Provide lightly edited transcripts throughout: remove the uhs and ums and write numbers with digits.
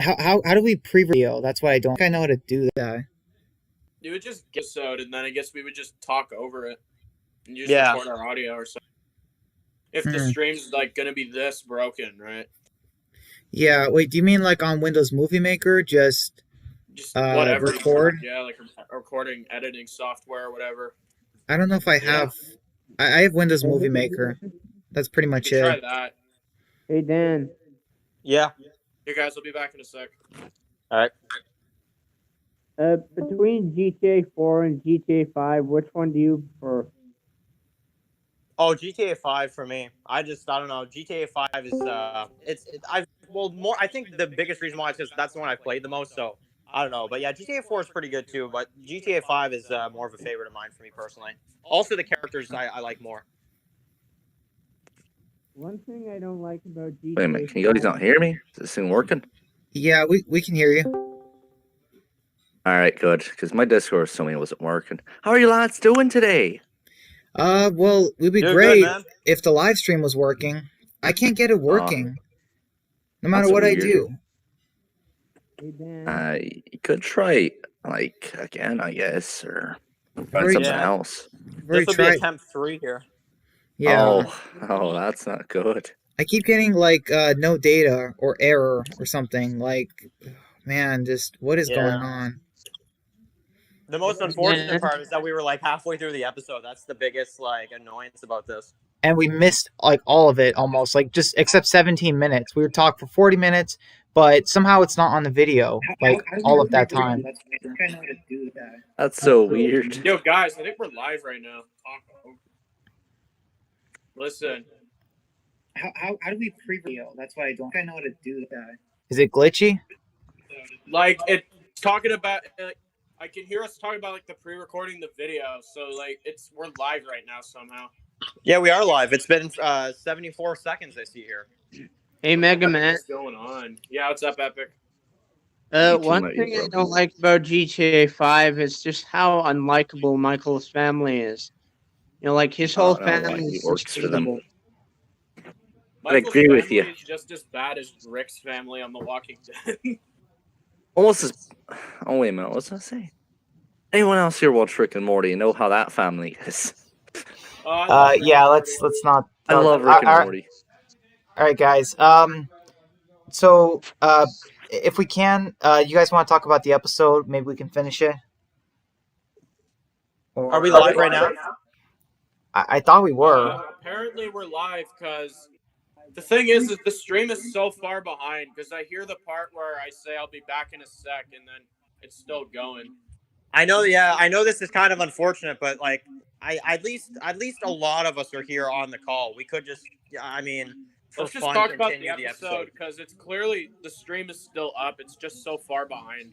How do we pre-video? That's what I don't think I know how to do that. You would just get episode, and then I guess we would just talk over it and just Yeah. record our audio or something. If the stream's like gonna be this broken, right? Yeah. Wait. Do you mean like on Windows Movie Maker? Just whatever. record? Yeah, like recording, editing software, or whatever. I don't know if I have. I have Windows Movie Maker. That's pretty much it. Try that. Hey Dan. Yeah. You guys will be back in a sec. All right. Between GTA 4 and GTA 5, which one do you prefer? Oh, GTA 5 for me. I don't know. GTA 5 is I think the biggest reason why is because that's the one I've played the most. So I don't know, but yeah, GTA 4 is pretty good too. But GTA 5 is more of a favorite of mine for me personally. Also, the characters I like more. One thing I don't like about GTA. Wait a minute, can you guys not hear me? Is this thing working? Yeah, we can hear you. All right, good, because my Discord told me it wasn't working. How are you lads doing today? Well, it'd be Doing great good, if the live stream was working. I can't get it working, no matter what I do. Hey Dan. You could try, like, again, I guess, or find something else. This will be attempt 3 here. Yeah. Oh, that's not good. I keep getting like no data or error or something. Like, man, just what is going on? The most unfortunate part is that we were like halfway through the episode. That's the biggest like annoyance about this. And we missed like all of it almost, like just except 17 minutes. We were talking for 40 minutes, but somehow it's not on the video, like all of that time. That's so weird. Yo, guys, I think we're live right now. Listen. How do we pre-video? That's why I don't think I know how to do that. Is it glitchy? Like, it's talking about... I can hear us talking about like the pre-recording the video, so like we're live right now somehow. Yeah, we are live. It's been 74 seconds I see here. Hey Mega Man. What's going on? Yeah, what's up, Epic? One thing I don't like about GTA 5 is just how unlikable Michael's family is. You know, like his whole family is works for them. I agree with you. Is just as bad as Rick's family on The Walking Dead. Almost as. Oh wait a minute, what was I say? Anyone else here watch Rick and Morty and know how that family is? Yeah, let's not. I love Rick and Morty. All right, guys. So if we can, you guys want to talk about the episode? Maybe we can finish it. Or, are we live right now? I thought we were. Apparently, we're live because. The thing is the stream is so far behind because I hear the part where I say I'll be back in a sec and then it's still going. I know, yeah, I know this is kind of unfortunate, but like, at least a lot of us are here on the call. We could just, I mean, let's just talk about the episode because it's clearly the stream is still up. It's just so far behind.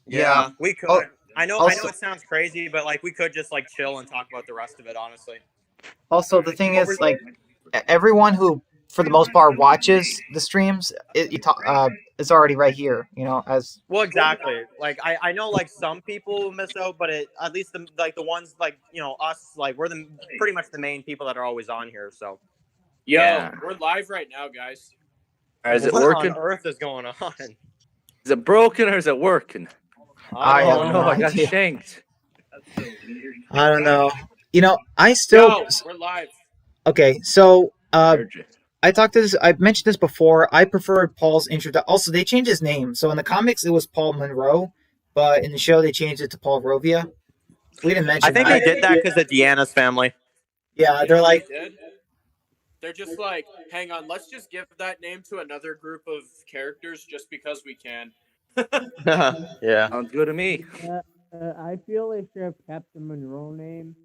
Yeah, we could. I know it sounds crazy, but like we could just like chill and talk about the rest of it, honestly. Also, the thing is, like, everyone who, for the most part, watches the streams, it's already right here, you know, as well. Exactly. Like I know like some people miss out, but at least the ones like, you know, us, like we're pretty much the main people that are always on here. So we're live right now, guys. Is it working? What on earth is going on? Is it broken or is it working? I don't know. I got shanked. I don't know. You know, we're live. Okay, so I mentioned this before. I preferred Paul's introduction. Also, they changed his name. So in the comics, it was Paul Monroe, but in the show, they changed it to Paul Rovia. We didn't mention. I think they did that because of Deanna's family. Yeah, they're like. They're just like, hang on, let's just give that name to another group of characters just because we can. Yeah, sounds good to me. I feel they should have kept the Monroe name,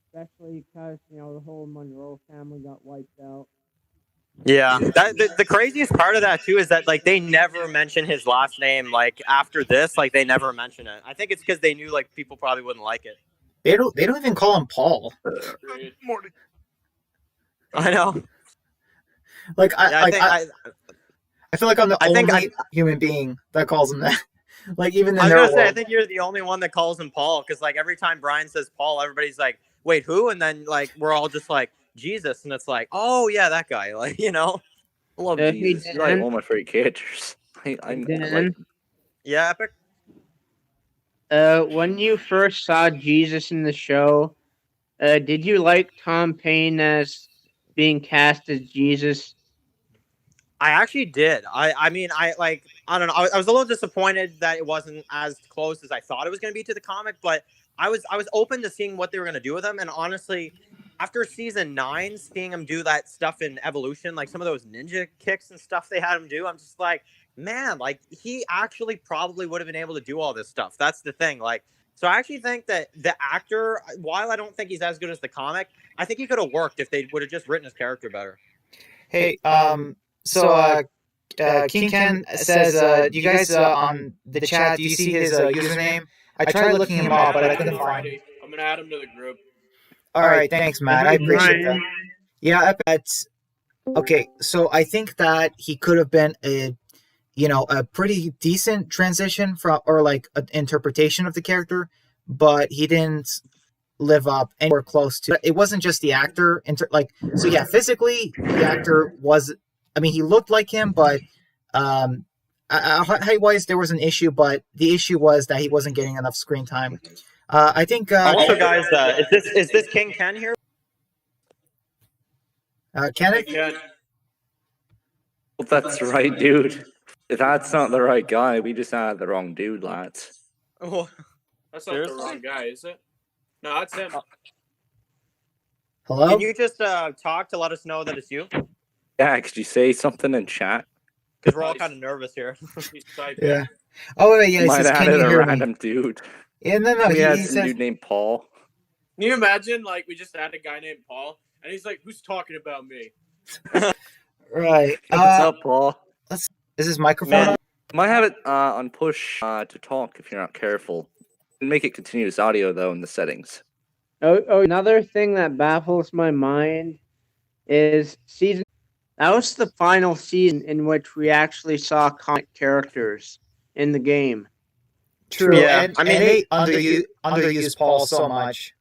especially because, you know, the whole Monroe family got wiped out. Yeah, the craziest part of that too is that like they never mention his last name. Like after this, like they never mention it. I think it's because they knew like people probably wouldn't like it. They don't even call him Paul. Morty. I know. Like I feel like I'm the only human being that calls him that. Like even in their world. I think you're the only one that calls him Paul, because like every time Brian says Paul, everybody's like, "Wait, who?" And then like we're all just like, "Jesus," and it's like, "Oh yeah, that guy." Like, you know, I love Jesus. He's like one of my favorite characters. I'm Dan? like, Yeah, Epic. When you first saw Jesus in the show, did you like Tom Payne as being cast as Jesus? I actually did. I mean, I don't know. I was a little disappointed that it wasn't as close as I thought it was going to be to the comic, but I was open to seeing what they were going to do with him. And honestly, after season 9, seeing him do that stuff in Evolution, like some of those ninja kicks and stuff they had him do, I'm just like, man, like he actually probably would have been able to do all this stuff. That's the thing. Like, so I actually think that the actor, while I don't think he's as good as the comic, I think he could have worked if they would have just written his character better. Hey, King Ken says, you guys on the chat, do you see his username? I tried looking him up, but I couldn't find him. I'm gonna add him to the group. All right, thanks, Matt. I appreciate that. Yeah, that's okay. So I think that he could have been a pretty decent transition from, or like an interpretation of the character, but he didn't live up anywhere close to. It wasn't just the actor. So yeah, physically the actor was. I mean, he looked like him, but height-wise there was an issue. But the issue was that he wasn't getting enough screen time. I think. Also, guys, is this King Ken here? Kenneth? Ken. well, that's right, dude. If that's not the right guy, we just had the wrong dude, lads. Oh, That's not seriously? the wrong guy, is it? No, that's him. Hello? Can you just talk to let us know that it's you? Yeah, could you say something in chat? Because we're all kind of nervous here. He's typing. Yeah. Oh wait, yeah. He Might says, have "Can added you a hear me?" random dude. Yeah, no. We had He some says, dude named Paul. Can you imagine, like, we just had a guy named Paul, and he's like, "Who's talking about me?" right. What's up, Paul? Is his microphone Man. on? Might have it on push to talk if you're not careful. Make it continuous audio though in the settings. Another thing that baffles my mind is that was the final season in which we actually saw comic characters in the game. True. Yeah, And, I mean, they underused Paul so much.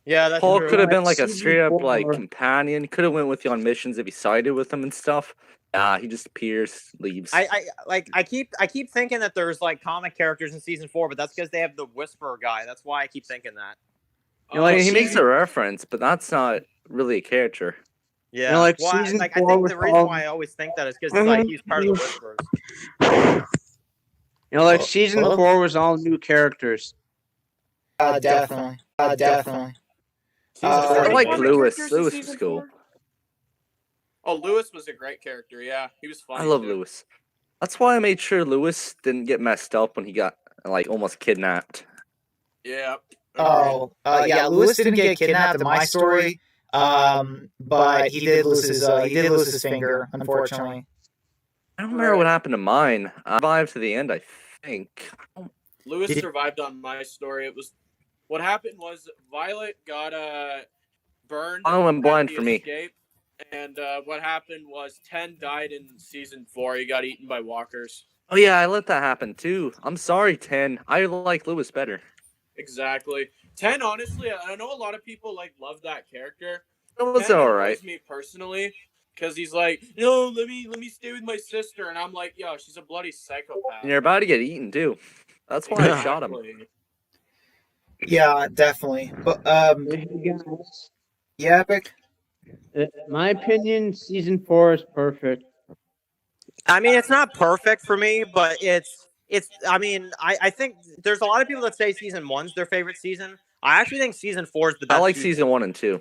Yeah, that's Paul true. could have been like a Season straight up 4. like companion. He could have went with you on missions if he sided with them and stuff. Nah, he just appears, leaves. I keep thinking that there's like comic characters in season 4, but that's because they have the Whisperer guy. That's why I keep thinking that. You know, like, he makes a reference, but that's not really a character. Yeah, You know, like, well, season I 4 think was the reason all- why I always think that is because like he's part of the Whisperers. You know, like season 4 was all new characters. Definitely. Definitely. I like Comic Lewis. characters in Lewis was season cool. 4? Oh, Lewis was a great character. Yeah, he was funny. I love too. Lewis. That's why I made sure Lewis didn't get messed up when he got like almost kidnapped. Yeah. Oh, yeah. Lewis didn't get kidnapped in my story, but he did lose his finger, unfortunately. I don't remember what happened to mine. I survived to the end, I think. Lewis Did- survived on my story. It was what happened was Violet got burned. Oh, I'm at blind the for me. escape, and what happened was 10 died in season 4. He got eaten by walkers. Oh yeah, I let that happen too. I'm sorry, 10. I like Lewis better. Exactly. 10, honestly, I know a lot of people like love that character. It was 10 alright. annoys me personally because he's like, no, let me stay with my sister, and I'm like, yo, she's a bloody psychopath. And you're about to get eaten too. That's why I shot him. Exactly. Yeah, definitely. But Hey, guys, yeah, Epic. in my opinion, season 4 is perfect. I mean, it's not perfect for me, but it's. I mean, I think there's a lot of people that say season 1's their favorite season. I actually think season 4 is the best. I like season 1 and 2.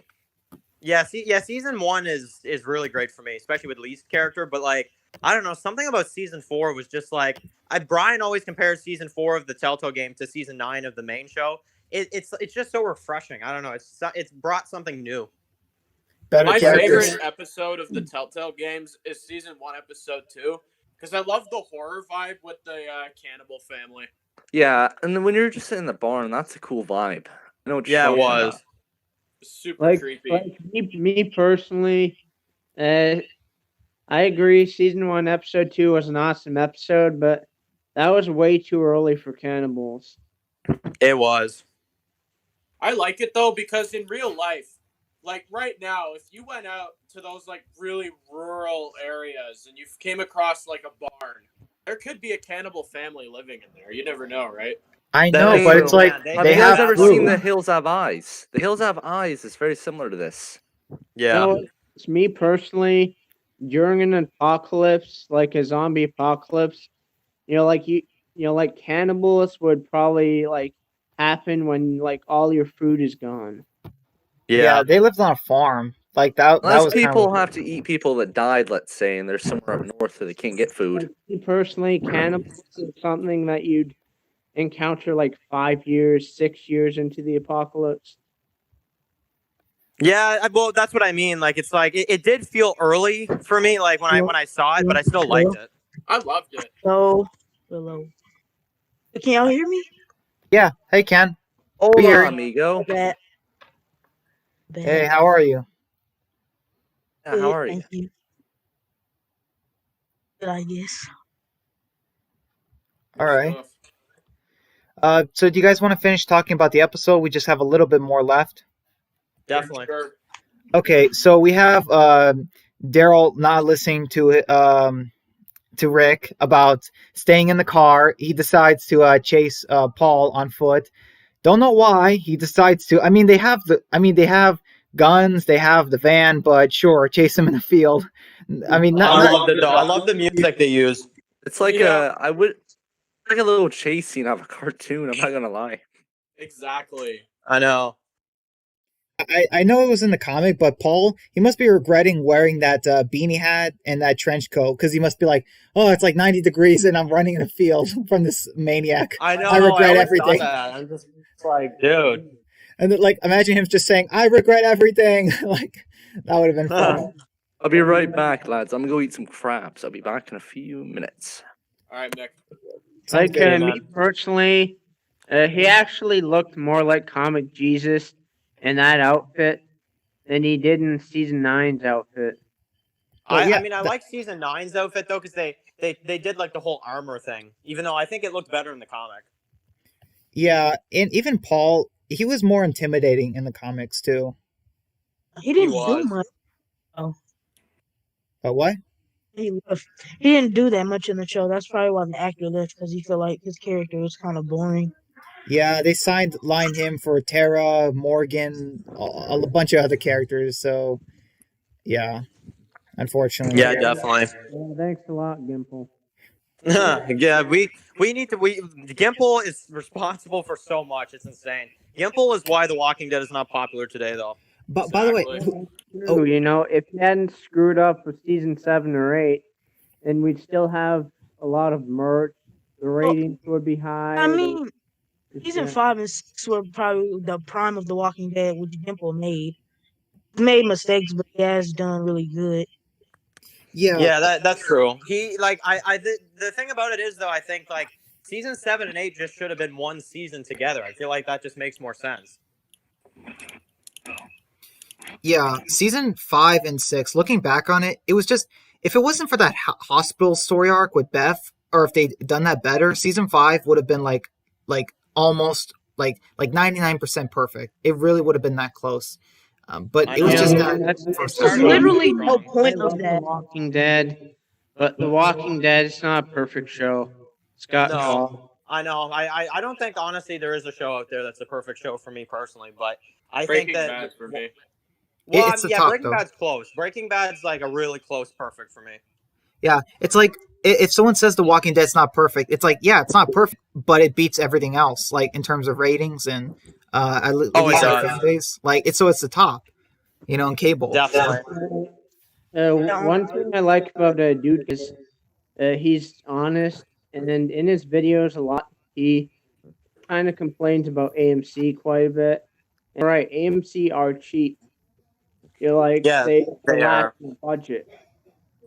Yeah, season 1 is really great for me, especially with Lee's character. But like, I don't know, something about season 4 was just like Brian always compares season 4 of the Telltale game to season 9 of the main show. It's just so refreshing. I don't know. It's brought something new. Better My characters. favorite episode of the Telltale games is season 1, episode 2, because I love the horror vibe with the cannibal family. Yeah, and then when you're just in the barn, that's a cool vibe. I know what you're Yeah, it talking was. about. It's super Like, creepy. me personally, I agree. Season 1, episode 2 was an awesome episode, but that was way too early for cannibals. It was. I like it though because in real life, like right now, if you went out to those like really rural areas and you came across like a barn, There could be a cannibal family living in there. You never know, right? I That know, is but true, it's like man. Have they you guys have ever absolutely- seen The food. Hills Have Eyes? The Hills Have Eyes is very similar to this. Yeah. No, it's me personally. During an apocalypse, like a zombie apocalypse, like cannibals would probably like happen when like all your food is gone. Yeah, Yeah. they lived on a farm. Like that Unless was people kind of have to eat people that died, let's say, and they're somewhere up north where they can't get food. Like me personally, cannibals is something that you'd encounter like 5 years, 6 years into the apocalypse. Yeah, well, that's what I mean. Like, it's like it did feel early for me, like when I saw it, but I still liked it. I loved it. Hello. Can y'all hear me? Yeah. Hey, Ken. Hold hear on, you. amigo. Bad. Hey, how are you? Yeah, how are you? Thank you. Good, I guess. All right. Stuff. So do you guys want to finish talking about the episode? We just have a little bit more left. Definitely. Sure. Okay, so we have Daryl not listening to Rick about staying in the car. He decides to chase Paul on foot. Don't know why he decides to. I mean, they have guns, they have the van, but sure, chase him in the field. I mean, I love it though. I love the music they use. It's like Yeah. like a little chase scene of a cartoon. I'm not gonna lie. Exactly. I know. I know it was in the comic, but Paul, he must be regretting wearing that beanie hat and that trench coat because he must be like, oh, it's like 90 degrees and I'm running in a field from this maniac. I know. I regret always everything. thought that. I'm just like, dude. And then, like, imagine him just saying, I regret everything. Like, that would have been fun. I'll be right back, lads. I'm gonna go eat some crabs. I'll be back in a few minutes. All right, Nick. Sounds Like good. me personally, he actually looked more like comic Jesus in that outfit than he did in season 9's outfit. Well, yeah, I mean, I like season 9's outfit though, because they did like the whole armor thing. Even though I think it looked better in the comic. Yeah, and even Paul, he was more intimidating in the comics, too. He didn't do was. much. But what? He left. He didn't do that much in the show. That's probably why the actor left, because he felt like his character was kind of boring. Yeah, they lined him for Tara, Morgan, a bunch of other characters, so, yeah, unfortunately. Yeah, definitely. Yeah, thanks a lot, Gimple. Yeah, we need to. Gimple is responsible for so much. It's insane. Gimple is why The Walking Dead is not popular today, though. But by the way, Exactly. Oh. You know, if he hadn't screwed up with season 7 or 8, then we'd still have a lot of merch. The ratings would be high. I mean, the- season 5 and 6 were probably the prime of The Walking Dead, which Gimple made. He made mistakes, but he has done really good. Yeah, that's true. He like the thing about it is though, I think like season 7 and 8 just should have been one season together. I feel like that just makes more sense. yeah, season 5 and 6, looking back on it, it was just, if it wasn't for that hospital story arc with Beth, or if they'd done that better, season 5 would have been like almost like 99% perfect. It really would have been that close. But I it was know. just Yeah, that. There's literally no I point love of The that. Walking Dead, but The Walking Dead is not a perfect show. It's got No. flaws. I know. I don't think honestly there is a show out there that's a perfect show for me personally, but I Breaking think that Bad for me. well, It's the yeah, top, Breaking though. Bad's close. Breaking Bad's like a really close perfect for me. Yeah, it's like if someone says The Walking Dead's not perfect, it's like, yeah, it's not perfect, but it beats everything else, like in terms of ratings and at least Oh, it our does. fan base. Like it's the top, in cable. Definitely. One thing I like about Dude is he's honest, and then in his videos a lot he kind of complains about AMC quite a bit. And right, AMC are cheap. You're like Yeah, they they lack are. the budget.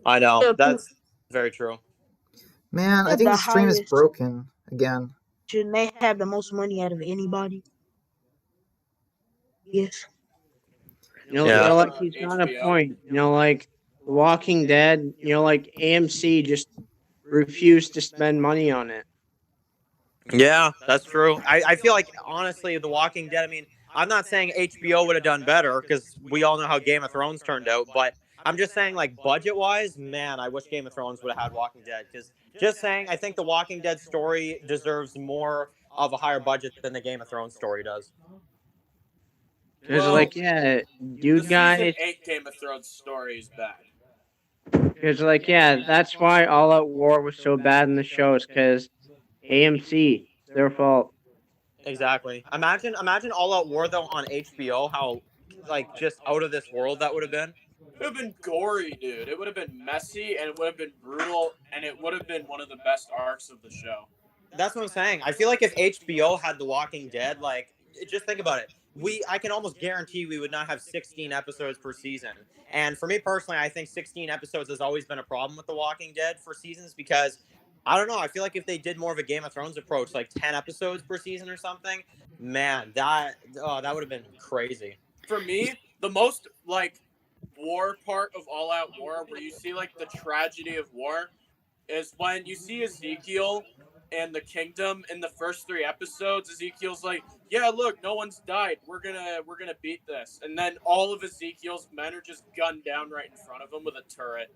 I know. Yeah, That's very true. Man, I They're think the the stream is highest. broken again. Shouldn't they have the most money out of anybody? Yes. Yeah. Like he's got a HBO. point. Like The Walking Dead. Like AMC just refused to spend money on it. Yeah, that's true. I feel like honestly, The Walking Dead. I mean, I'm not saying HBO would have done better because we all know how Game of Thrones turned out, but I'm just saying like budget wise, man, I wish Game of Thrones would have had Walking Dead because Just saying, I think the Walking Dead story deserves more of a higher budget than the Game of Thrones story does. Because, Well, like, yeah, the dude, season guys. 8 Game of Thrones story is bad. Because, like, yeah, that's why All Out War was so bad in the shows. Because AMC, it's their fault. Exactly. Imagine All Out War though on HBO. How like just out of this world that would have been. It would have been gory, dude. It would have been messy, and it would have been brutal, and it would have been one of the best arcs of the show. That's what I'm saying. I feel like if HBO had The Walking Dead, like just think about it. I can almost guarantee we would not have 16 episodes per season. And for me personally, I think 16 episodes has always been a problem with The Walking Dead for seasons because I don't know. I feel like if they did more of a Game of Thrones approach, like 10 episodes per season or something, man, that would have been crazy. For me, the most like war part of All Out War, where you see like the tragedy of war, is when you see Ezekiel and the kingdom in the first 3 episodes. Ezekiel's like, yeah, look, no one's died, we're gonna beat this, and then all of Ezekiel's men are just gunned down right in front of him with a turret.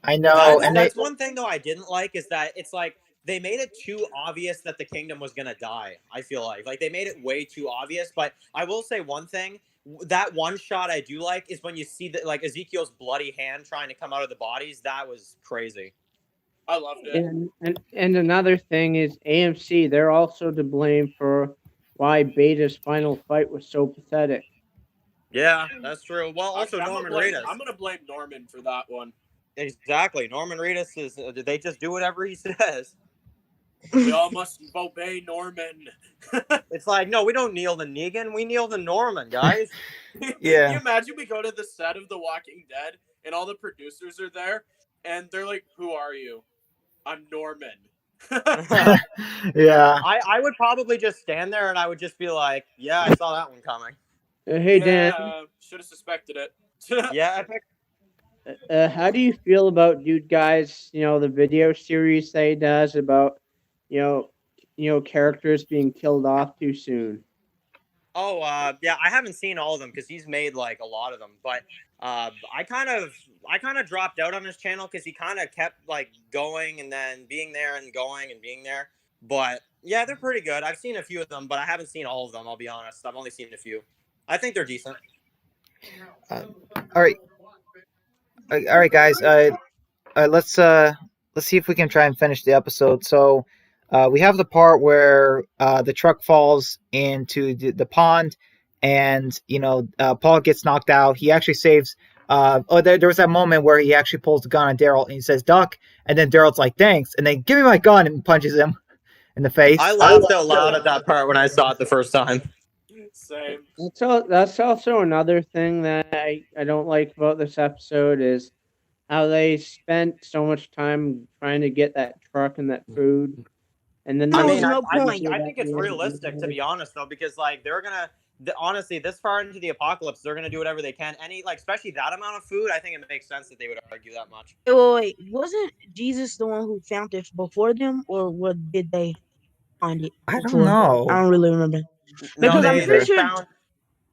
I know, That's one thing though I didn't like is that it's like they made it too obvious that the kingdom was gonna die. I feel like they made it way too obvious. But I will say one thing: that one shot I do like is when you see that like Ezekiel's bloody hand trying to come out of the bodies. That was crazy. I loved it. And another thing is AMC. They're also to blame for why Beta's final fight was so pathetic. Yeah, that's true. Well, also Norman Reedus. I'm gonna blame Norman for that one. Exactly. Norman Reedus is. They just do whatever he says. We all must obey Norman. It's like, no, we don't kneel to Negan. We kneel to Norman, guys. Yeah. Can you imagine we go to the set of The Walking Dead and all the producers are there and they're like, who are you? I'm Norman. Yeah. I would probably just stand there and I would just be like, yeah, I saw that one coming. Hey, Dan. Should have suspected it. Yeah, Epic. How do you feel about Dude Guys? You know, the video series that he does about, you know, characters being killed off too soon. Oh, yeah, I haven't seen all of them because he's made like a lot of them, but I kind of dropped out on his channel because he kind of kept like going and then being there and going and being there. But yeah, they're pretty good. I've seen a few of them, but I haven't seen all of them. I'll be honest. I've only seen a few. I think they're decent. All right, guys. Let's see if we can try and finish the episode. So, we have the part where the truck falls into the pond, and Paul gets knocked out. He actually saves. There was that moment where he actually pulls the gun on Daryl and he says "duck," and then Daryl's like "thanks," and then "give me my gun" and punches him in the face. I laughed out loud at that part when I saw it the first time. Same. That's also another thing that I don't like about this episode is how they spent so much time trying to get that truck and that food, and then I think it's realistic to be honest though, because like they're gonna honestly this far into the apocalypse they're gonna do whatever they can. Especially that amount of food, I think it makes sense that they would argue that much. Wait, wasn't Jesus the one who found it before them, or what did they find it? I don't know. I don't really remember. No, I'm pretty sure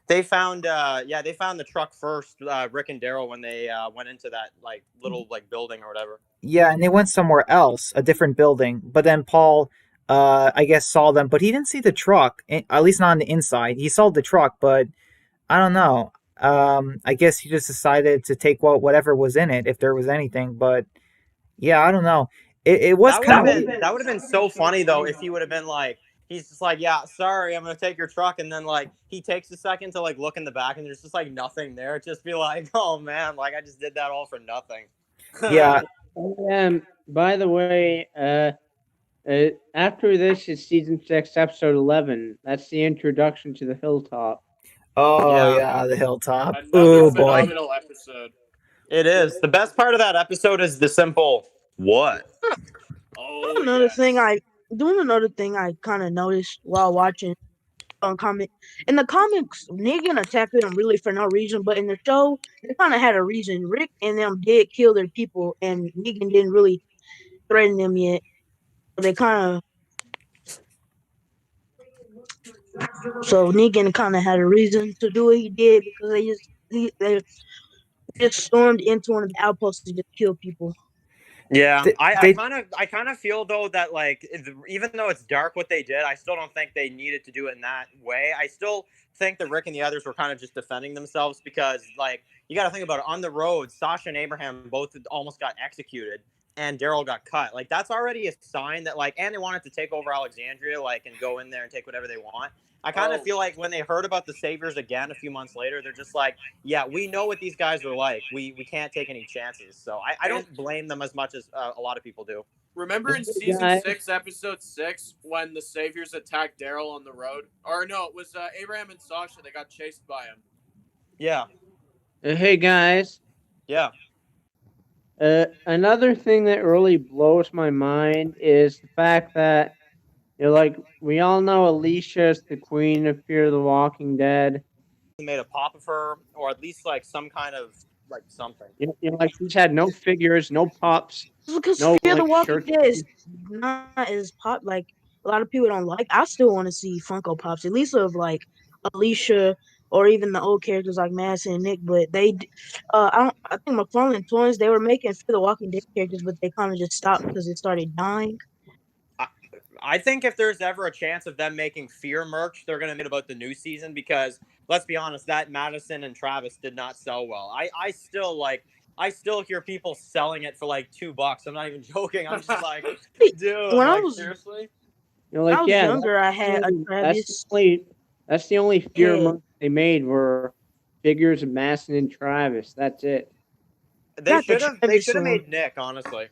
they found the truck first, Rick and Daryl, when they went into that like little like building or whatever. Yeah, and they went somewhere else, a different building. But then Paul, I guess, saw them, but he didn't see the truck. At least not on the inside. He saw the truck, but I don't know. I guess he just decided to take whatever was in it, if there was anything. But yeah, I don't know. It was that would have been so funny though if he would have been like. He's just like, yeah, sorry, I'm gonna take your truck, and then like he takes a second to like look in the back, and there's just like nothing there. Just be like, oh man, like I just did that all for nothing. Yeah. By the way, after this is season 6, episode 11. That's the introduction to the hilltop. Oh yeah, the hilltop. Another phenomenal episode. It is. The best part of that episode is the simple what. Oh, another thing I kind of noticed while watching on comic. In the comics, Negan attacked them really for no reason, but in the show, they kind of had a reason. Rick and them did kill their people, and Negan didn't really threaten them yet. They kind of Negan kind of had a reason to do what he did because they just stormed into one of the outposts to just kill people. Yeah, They- I they- kind of feel though that like even though it's dark what they did, I still don't think they needed to do it in that way. I still think that Rick and the others were kind of just defending themselves because like you got to think about it on the road. Sasha and Abraham both almost got executed, and Daryl got cut. Like that's already a sign that like, and they wanted to take over Alexandria, like and go in there and take whatever they want. I kind of feel like when they heard about the Saviors again a few months later, they're just like, yeah, we know what these guys are like. We can't take any chances. So I don't blame them as much as a lot of people do. Remember in season 6, episode 6, when the Saviors attacked Daryl on the road? Or no, it was Abraham and Sasha. They got chased by him. Yeah. Hey guys. Yeah. Another thing that really blows my mind is the fact that like we all know Alicia is the queen of Fear of the Walking Dead. Made a pop of her, or at least like some kind of like something. Like she's had no figures, no pops. Because no, Fear like, the Walking Dead is not as pop. Like a lot of people don't like. I still want to see Funko Pops, at least of like Alicia or even the old characters like Madison and Nick. But they, I think McFarlane Twins, they were making Fear the Walking Dead characters, but they kind of just stopped because it started dying. I think if there's ever a chance of them making Fear merch, they're going to make it about the new season because let's be honest, that Madison and Travis did not sell well. I still hear people selling it for like $2. I'm not even joking. I'm just like, dude, when like, I was seriously? When I was younger, I had a Travis. That's the only Fear merch they made were figures of Madison and Travis. That's it. They should have made Nick, honestly.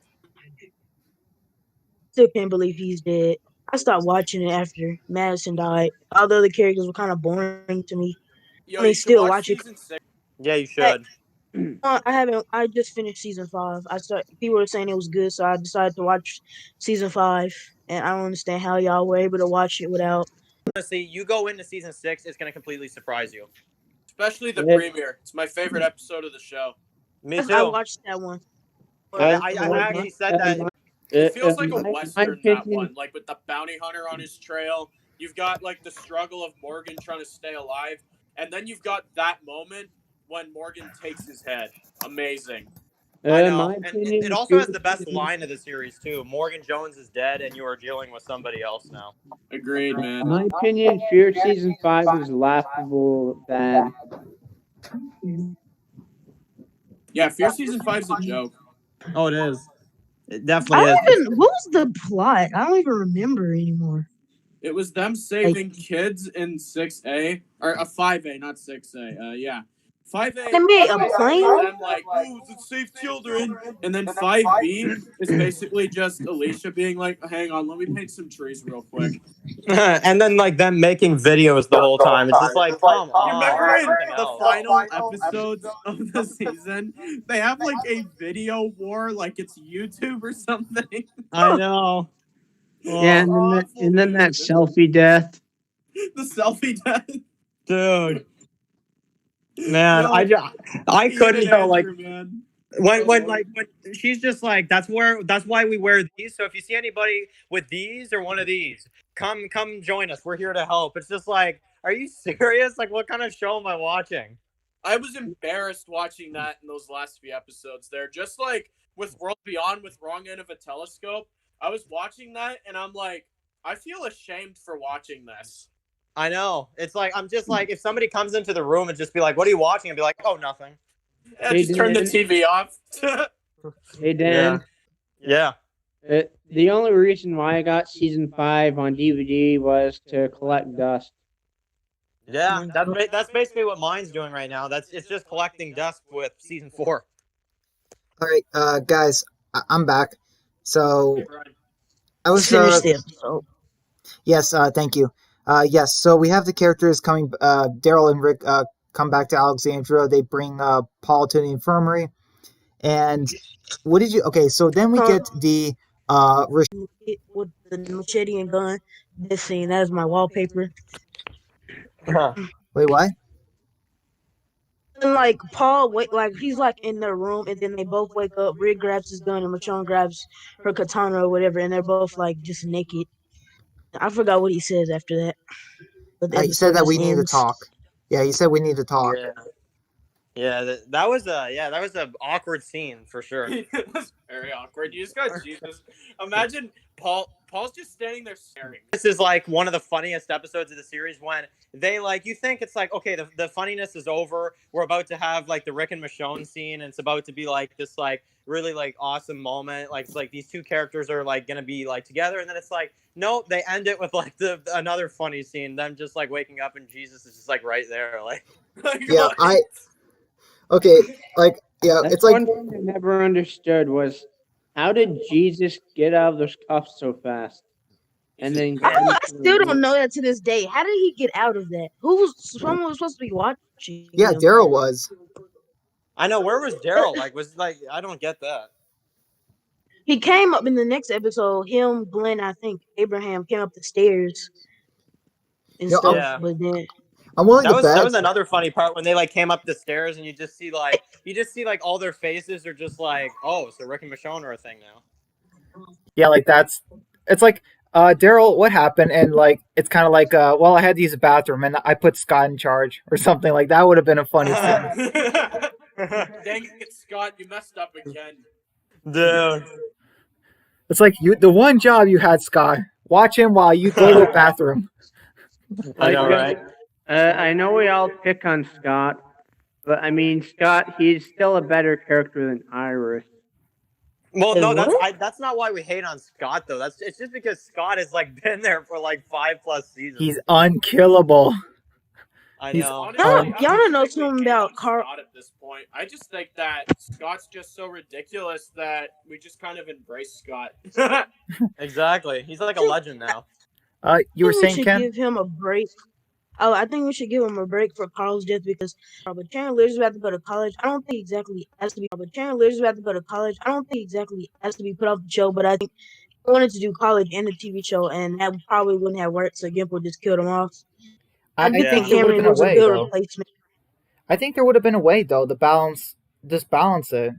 Still can't believe he's dead. I stopped watching it after Madison died. All the other characters were kind of boring to me. Yo, you still watch season 6. Yeah, you should. I haven't. I just finished season 5. People were saying it was good, so I decided to watch season 5. And I don't understand how y'all were able to watch it without. Honestly, you go into season 6, it's gonna completely surprise you. Especially the premiere. It's my favorite episode of the show. Me too. I watched that one. I actually said that. It feels like a Western, that one. Like, with the bounty hunter on his trail. You've got, like, the struggle of Morgan trying to stay alive. And then you've got that moment when Morgan takes his head. Amazing. I know. And it also has the best line of the series, too. Morgan Jones is dead, and you are dealing with somebody else now. Agreed, man. In my opinion, Fear Season 5 is laughable bad. Yeah, Fear Season 5 is a joke. Oh, it is. It definitely is. What was the plot? I don't even remember anymore. It was them saving kids in 6A. Or 5A, not 6A. Yeah. 5A They made a plane? them like, ooh, let's save children. And then 5B is basically just Alicia being like, hang on, let me paint some trees real quick. And then like them making videos the whole time. It's just like, come on. You remember in the final episodes of the season, they have like a video war, like it's YouTube or something. I know. Yeah, and then that selfie death. The selfie death. Dude. Man, I couldn't go like man. when she's just like that's why we wear these. So if you see anybody with these or one of these, come join us. We're here to help. It's just like, are you serious? Like, what kind of show am I watching? I was embarrassed watching that in those last few episodes there. Just like with World Beyond with Wrong End of a Telescope, I was watching that and I'm like, I feel ashamed for watching this. I know. It's like, I'm just like, if somebody comes into the room and just be like, what are you watching? And be like, oh, nothing. Yeah, just turn the TV off. Hey, Dan. Yeah. The only reason why I got season 5 on DVD was to collect dust. Yeah, that's basically what mine's doing right now. It's just collecting dust with season 4. All right, guys, I'm back. So I was finished the episode. Yes, thank you. Yes, so we have the characters coming. Daryl and Rick come back to Alexandria. They bring Paul to the infirmary. And what did you? Okay, so then we get the with the machete and gun. This scene, that is my wallpaper. Wait, what? And like Paul, like he's like in their room, and then they both wake up. Rick grabs his gun, and Michonne grabs her katana or whatever, and they're both like just naked. I forgot what he says after that. He said that we need to talk. Yeah, he said we need to talk. Yeah. Yeah, that was a awkward scene for sure. It was very awkward. You just got Jesus. Imagine Paul's just standing there staring. This is like one of the funniest episodes of the series when they like you think it's like okay the funniness is over, we're about to have like the Rick and Michonne scene and it's about to be like this like really like awesome moment, like it's like these two characters are like gonna be like together, and then it's like no, they end it with like the another funny scene, them just like waking up and Jesus is just like right there like Yeah, okay, like yeah, That's it's like one thing I never understood was how did Jesus get out of those cuffs so fast? And then I still don't know that to this day. How did he get out of that? Someone was supposed to be watching yeah, him. Daryl was. I know, where was Daryl? Like was like I don't get that. He came up in the next episode. Him, Glenn, I think Abraham came up the stairs and You know, stuff. Yeah. But then I'm willing to bet. That was another funny part when they like came up the stairs and you just see like all their faces are just like, oh, so Rick and Michonne are a thing now. Yeah, like it's like Daryl, what happened? And like it's kind of like well, I had to use a bathroom and I put Scott in charge or something. Like that would have been a funny scene. Dang it, Scott, you messed up again. Dude. It's like the one job you had, Scott. Watch him while you go to the bathroom. I know, right? I know we all pick on Scott, but I mean Scott, he's still a better character than Iris. Well, no, that's not why we hate on Scott though. It's just because Scott has like been there for like 5+ seasons. He's unkillable. I know. y'all don't know something about Carl. Scott at this point. I just think that Scott's just so ridiculous that we just kind of embrace Scott. Exactly. He's like a legend now. You were saying, we should Ken? give him a break. Oh, I think we should give him a break for Carl's death because but Chandler's about to go to college. I don't think exactly has to be. But Chandler's about to go to college. I don't think exactly has to be put off the show. But I think he wanted to do college and the TV show, and that probably wouldn't have worked. So Gimple just killed him off. I do think Cameron was a good replacement. I think there would have been a way though to balance it.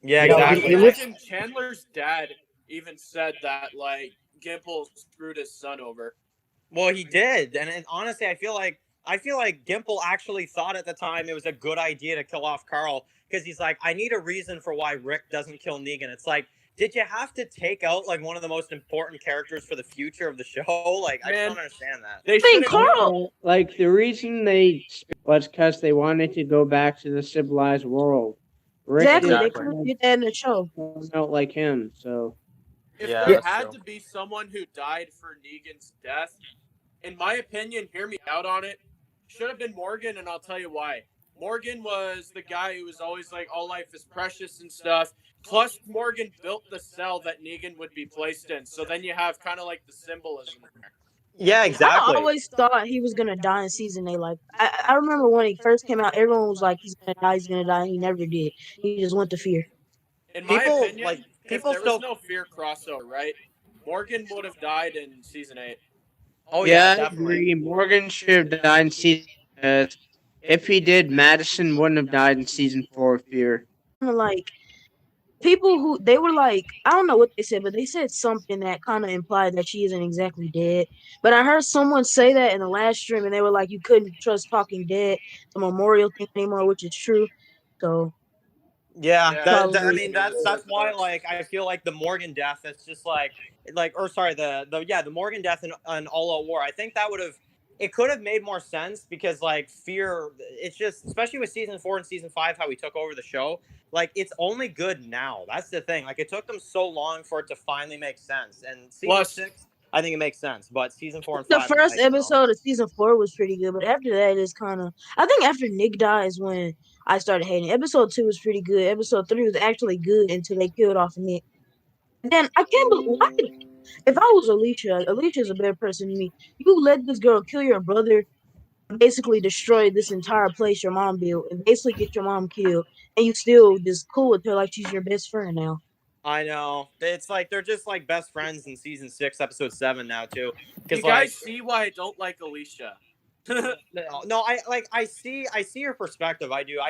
Yeah, You know, exactly. Imagine Chandler's dad even said that like Gimple screwed his son over. Well, he did, and honestly, I feel like Gimple actually thought at the time it was a good idea to kill off Carl because he's like, I need a reason for why Rick doesn't kill Negan. It's like, did you have to take out like one of the most important characters for the future of the show? Like, I just don't understand that. They think Carl, like the reason they was because they wanted to go back to the civilized world. Rick exactly. They couldn't get that in the show. Not like him, so. If there had to be someone who died for Negan's death, in my opinion, hear me out on it, should have been Morgan, and I'll tell you why. Morgan was the guy who was always like, all life is precious and stuff. Plus, Morgan built the cell that Negan would be placed in. So then you have kind of like the symbolism there. Yeah, exactly. I always thought he was going to die in season 8. Like, I remember when he first came out, everyone was like, he's going to die. And he never did. He just went to fear. In my opinion, if there was no fear crossover, right? Morgan would have died in season 8. Oh yeah, definitely. Morgan should have died in season. If he did, Madison wouldn't have died in season 4 of Fear. Like people who they were like, I don't know what they said, but they said something that kind of implied that she isn't exactly dead. But I heard someone say that in the last stream, and they were like, you couldn't trust Talking Dead, the memorial thing anymore, which is true. So. Yeah, I mean that's why like I feel like the Morgan death. It's just like the Morgan death in All Out War. I think that it could have made more sense because like Fear. It's just especially with season 4 and season 5 how we took over the show. Like it's only good now. That's the thing. Like it took them so long for it to finally make sense. And season 6, I think it makes sense. But season 4 and 5. The first episode of season 4 was pretty good, but after that it's kind of. I think after Nick dies when I started hating. Episode 2 was pretty good. Episode 3 was actually good until they killed off Nick. And then I can't believe if I was Alicia's a better person than me. You let this girl kill your brother, basically destroy this entire place your mom built, and basically get your mom killed, and you still just cool with her like she's your best friend now. I know. It's like they're just like best friends in season 6, episode 7 now too. You guys see why I don't like Alicia. No, I see your perspective. I do.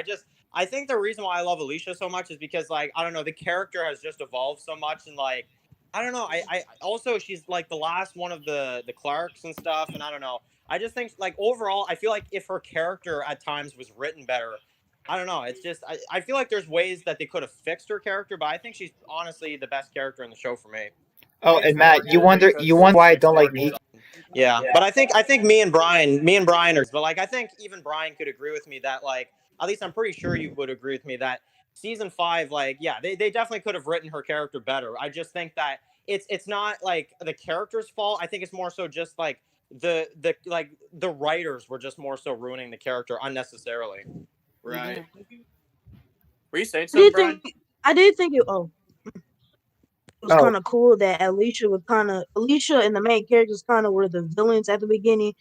I think the reason why I love Alicia so much is because like I don't know, the character has just evolved so much, and like I don't know. I also, she's like the last one of the Clarks and stuff, and I don't know. I just think like overall, I feel like if her character at times was written better, I don't know. It's just I feel like there's ways that they could have fixed her character, but I think she's honestly the best character in the show for me. Oh, and Matt, you wonder why I don't like Negan. Yeah, but I think me and Brian are, but like I think even Brian could agree with me that like at least I'm pretty sure you would agree with me that season 5, like yeah, they definitely could have written her character better. I just think that it's not like the character's fault. I think it's more so just like the writers were just more so ruining the character unnecessarily. Right. Were you saying something, Brian? I did think it was kind of cool that Alicia and the main characters kind of were the villains at the beginning.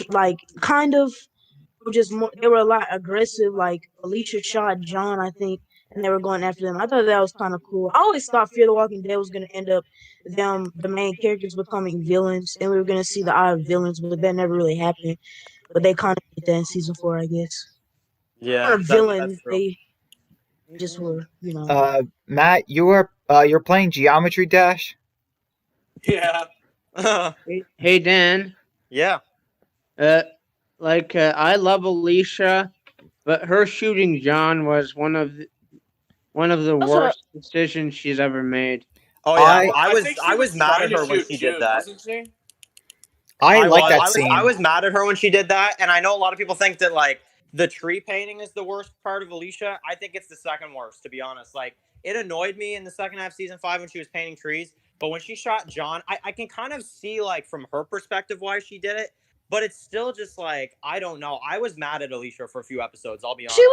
Like kind of just more, they were a lot aggressive. Like Alicia shot John, I think, and they were going after them. I thought that was kind of cool. I always thought Fear the Walking Dead was going to end up the main characters becoming villains, and we were going to see the odd villains, but that never really happened. But they kind of did that in season 4, I guess. Yeah, villains. They just were, you know. Matt, you're playing Geometry Dash. Yeah. Hey Dan. Yeah. I love Alicia, but her shooting John was one of the worst decisions she's ever made. Oh yeah, I was mad at her when she did that. Wasn't she? I like that scene. I was mad at her when she did that, and I know a lot of people think that like the tree painting is the worst part of Alicia. I think it's the second worst, to be honest. Like it annoyed me in the second half of season 5 when she was painting trees, but when she shot John, I can kind of see like from her perspective why she did it. But it's still just like, I don't know. I was mad at Alicia for a few episodes, I'll be honest.